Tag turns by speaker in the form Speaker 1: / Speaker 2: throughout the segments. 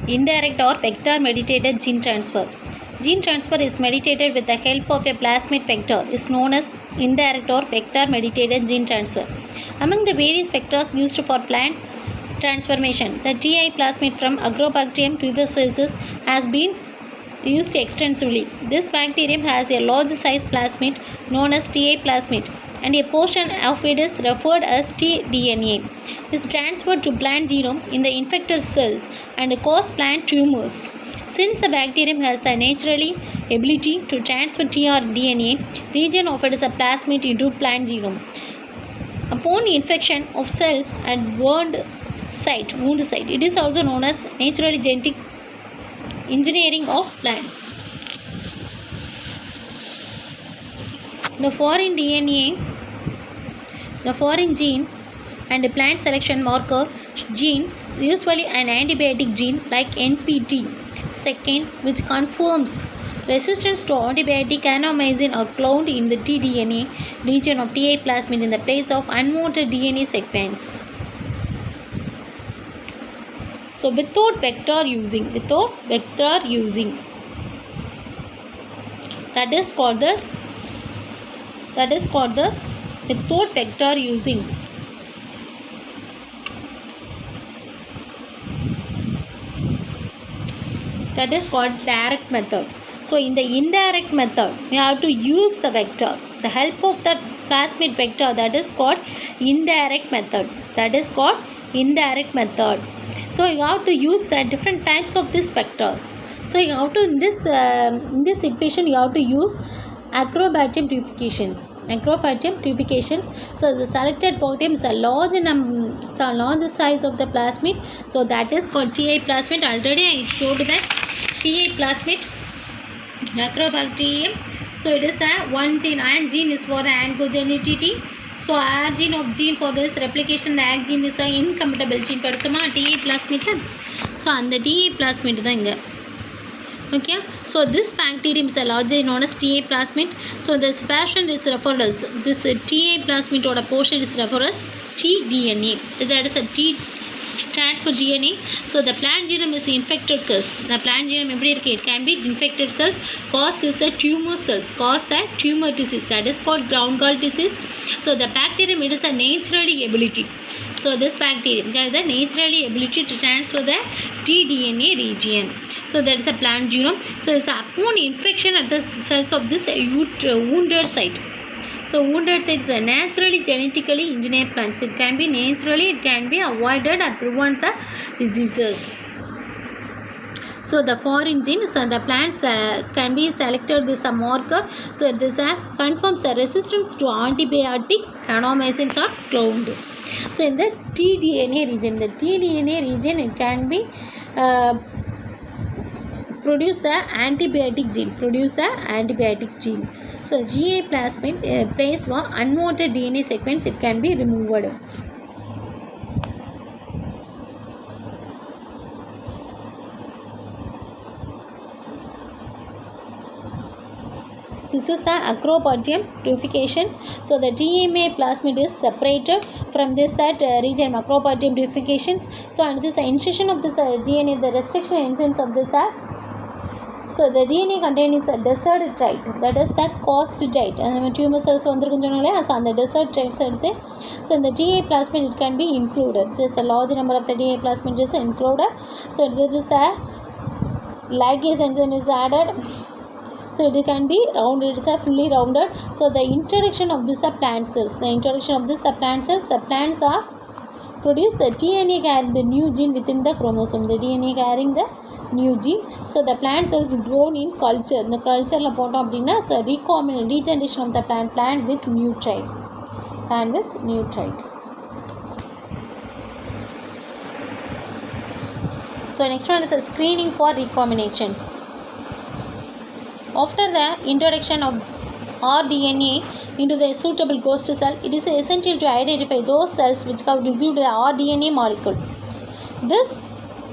Speaker 1: Indirect or vector mediated gene transfer. Gene transfer is mediated with the help of a plasmid vector is known as indirect or vector mediated gene transfer. Among the various vectors used for plant transformation, the Ti plasmid from Agrobacterium tuberculosis has been used extensively. This bacterium has a large size plasmid known as Ta plasmid, and a portion of it is referred as tDNA. It is transferred to plant genome in the infected cells and cause plant tumors. Since the bacterium has the naturally ability to transfer tRNA, region of it is a plasmid into plant genome. Upon infection of cells at wound site, it is also known as naturally genetic engineering of plants. The foreign gene and plant selection marker gene, usually an antibiotic gene like NPT. Second, which confirms resistance to antibiotic kanamycin are cloned in the tDNA region of Ta plasmid in the place of unwanted DNA sequence. So without vector using, that is called this without vector using. That is called direct method. So in the indirect method, we have to use the vector, the help of the plasmid vector, that is called indirect method. So you have to use the different types of these vectors. So you have to in this equation you have to use Agrobacterium tuberculosis. So the selected bacterium is a large size of the plasmid. So that is called Ta plasmid. Already I showed that Ta plasmid, Agrobacterium. So it is a one gene, and gene is for the oncogenicity. So R gene of gene for this replication, the Ag gene is a incompatible gene. படிச்சோமா Ta plasmid. So அந்த Ta plasmid தான் இங்க. Okay, so this bacterium is a largely known as Ta plasmid. So this portion is referred as this Ta plasmid or a portion is referred as tDNA. That is a T transfer DNA. So the plant genome is infected cells. The plant genome it can be infected cells, cause this tumor cells, cause the tumor disease, that is called ground gall disease. So the bacterium, it is a naturally ability. So this bacterium has the naturally ability to transfer the tDNA region. So that is the plant genome. So it's upon infection at the cells of this wounded site. So wounded site is a naturally genetically engineered plants. It can be avoided or prevent the diseases. So the foreign genes and the plants can be selected. This is a marker. So this confirms the resistance to antibiotic kanamycins are cloned. So in the tDNA region, it can be produce the antibiotic gene. So Ga plasmid place for unwanted DNA sequence, it can be removed. This is the Agrobacterium tuberculosis. So the TMA plasmid is separated from this region Agrobacterium tuberculosis. So and this insertion of this DNA, the restriction enzymes of this so the DNA contains a desert trait, that is that caused trait. And tumor cells on the desert traits. So in the Ta plasmid it can be included. There is a large number of the Ta plasmid is included. So there is a ligase enzyme is added. So it can be rounded, it is fully rounded. So the introduction of this plant cells, the plants are produce the DNA carrying the new gene within the chromosome. The DNA carrying the new gene. So the plant cells grown in culture. The culture la potom appadina so recombinant regeneration of the plant with nutrient. So next one is a screening for recombinations. After the introduction of rDNA into the suitable host cell, it is essential to identify those cells which have received the rDNA molecule. This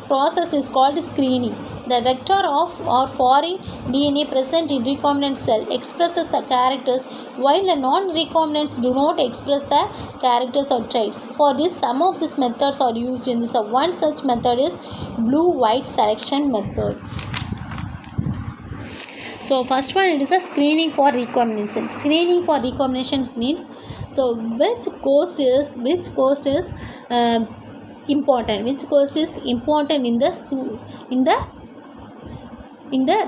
Speaker 1: process is called screening. The vector of or foreign DNA present in recombinant cell expresses the characters, while the non-recombinants do not express the characters or traits. For this, some of these methods are used in this. One such method is blue-white selection method. So first one, it is a screening for recombination. Screening for recombination means, so which host is important, which host is important in the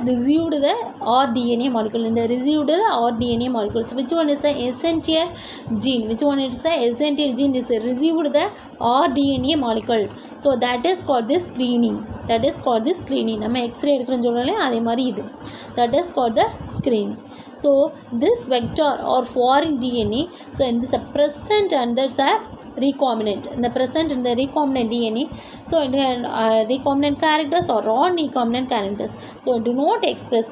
Speaker 1: received the rDNA molecule, in the received rDNA molecules. Which one is the essential gene? Which one is the essential gene is received the rDNA molecule? So that is called the screening. That is called the screening. நம்ம X-ray எடுக்கிறோன்னு சொல்லலே அதே மாதிரி இது. That is called the screening. So this vector or foreign DNA, so in this present under the recombinant, in the present in the recombinant DNA, so recombinant characters or non-recombinant characters, so do not express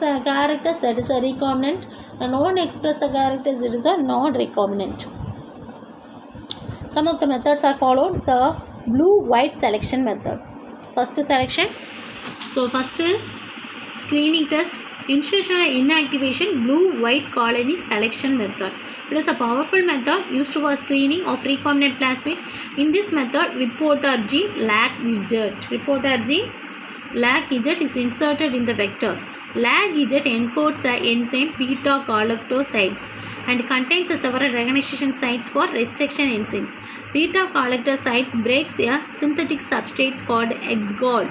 Speaker 1: the characters, that is a recombinant, and non express the characters, it is a non-recombinant. Some of the methods are followed. So blue-white selection method. First selection, so first screening test, insertion and inactivation blue-white colony selection method. It is a powerful method used for screening of recombinant plasmid. In this method, reporter gene LAC-Z is inserted in the vector. LAC-Z encodes the enzyme beta-galactosides and contains several recognition sites for restriction enzymes. Beta-galactosides breaks a synthetic substrate called X-GAL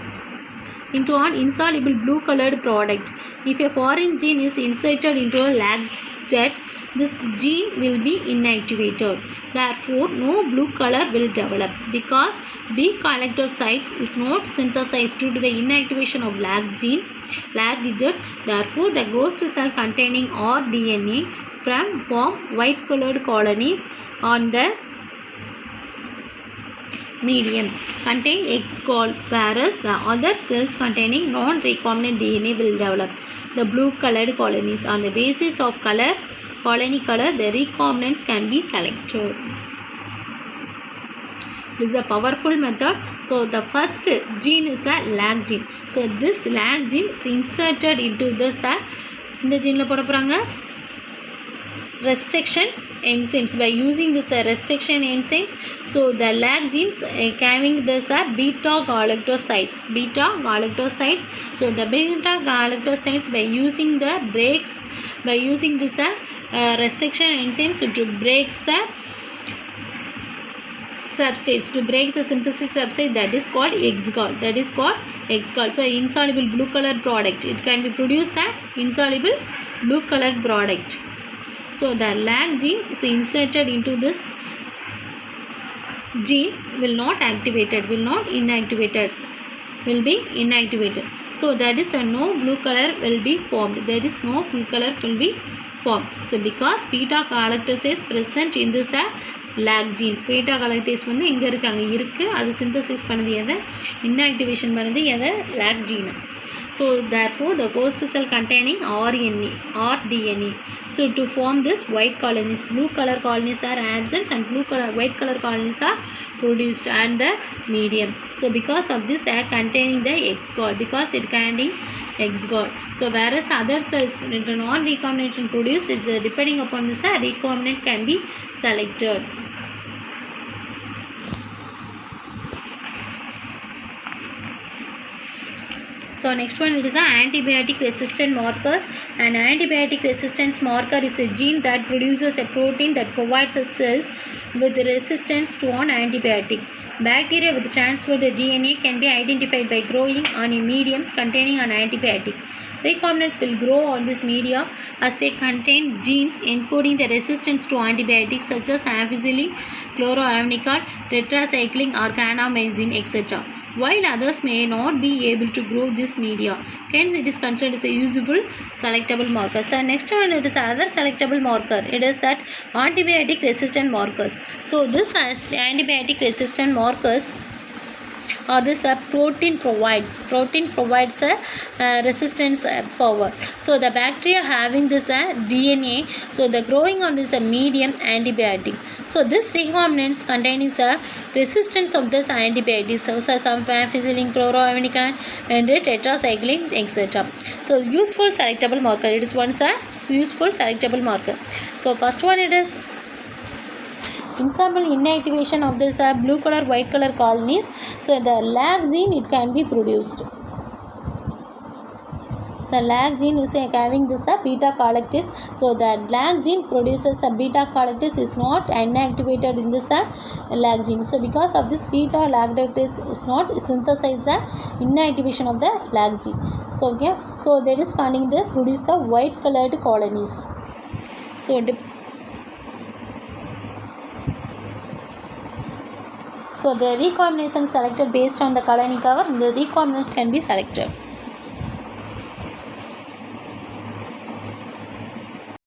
Speaker 1: into an insoluble blue-colored product. If a foreign gene is inserted into a LAC-Z, this gene will be inactivated. Therefore, no blue color will develop because B-galactosides is not synthesized due to the inactivation of LAC-Z. Therefore, the ghost cell containing rDNA form white-colored colonies on the medium contain X-GAL, whereas the other cells containing non-recombinant DNA will develop the blue-colored colonies. On the basis of colony color, the recombinants can be selected. This is a powerful method. So the first gene is the LAC gene. So this LAC gene is inserted into this in the gene restriction enzymes. By using this restriction enzymes, so the LAC genes having this beta-galactosides. So the beta-galactosides, by using the breaks, by using this restriction enzymes to break the substrates, to break the synthesis substrate, that is called X-GAL. So insoluble blue colored product, it can be produced the insoluble blue colored product. So the LAC gene is inserted into this gene, will not activated, will not inactivated, will be inactivated. So that is no blue color will be formed. There is no blue color will be formed. So because beta-galactose is present in this LAC gene, beta-galactose வந்து இங்க இருக்கு அது synthesis பண்ணது எதை, inactivation பண்ணது எதை, LAC gene. So therefore the host cell containing rDNA. So to form this white colonies, blue color colonies are absent and white color colonies are produced and the medium. So because of this they are containing the X-GAL, because it containing X-GAL. So whereas other cells non-recombinant produced, it's depending upon this recombinant can be selected. So next one, it is an antibiotic resistant markers. An antibiotic resistance marker is a gene that produces a protein that provides cells with resistance to an antibiotic. Bacteria with transferred DNA can be identified by growing on a medium containing an antibiotic. Recombinants will grow on this media as they contain genes encoding the resistance to antibiotics such as ampicillin, chloroamnical, tetracycline or kanamycin, etc. While others may not be able to grow this media. Hence, it is considered as a usable selectable marker. So, next one, it is another selectable marker. It is that antibiotic resistant markers. So, this antibiotic resistant markers or this protein provides a resistance power. So the bacteria having this DNA, so the growing on this medium antibiotic. So this recombinants containing the resistance of this antibiotics, so some ampicillin, chloroamidin, and tetracycline, etc. So useful selectable marker, it is once a useful selectable marker. So first one, it is ensemble inactivation of this blue color white color colonies. So the lag gene, it can be produced. The lag gene is having this the beta galactase. So the lag gene produces the beta galactase is not inactivated in this the lag gene. So because of this beta galactase is not synthesize the inactivation of the lag gene. So okay, so that is finding the produce the white colored colonies. So the recombination selected based on the colony cover, the recombinants can be selected.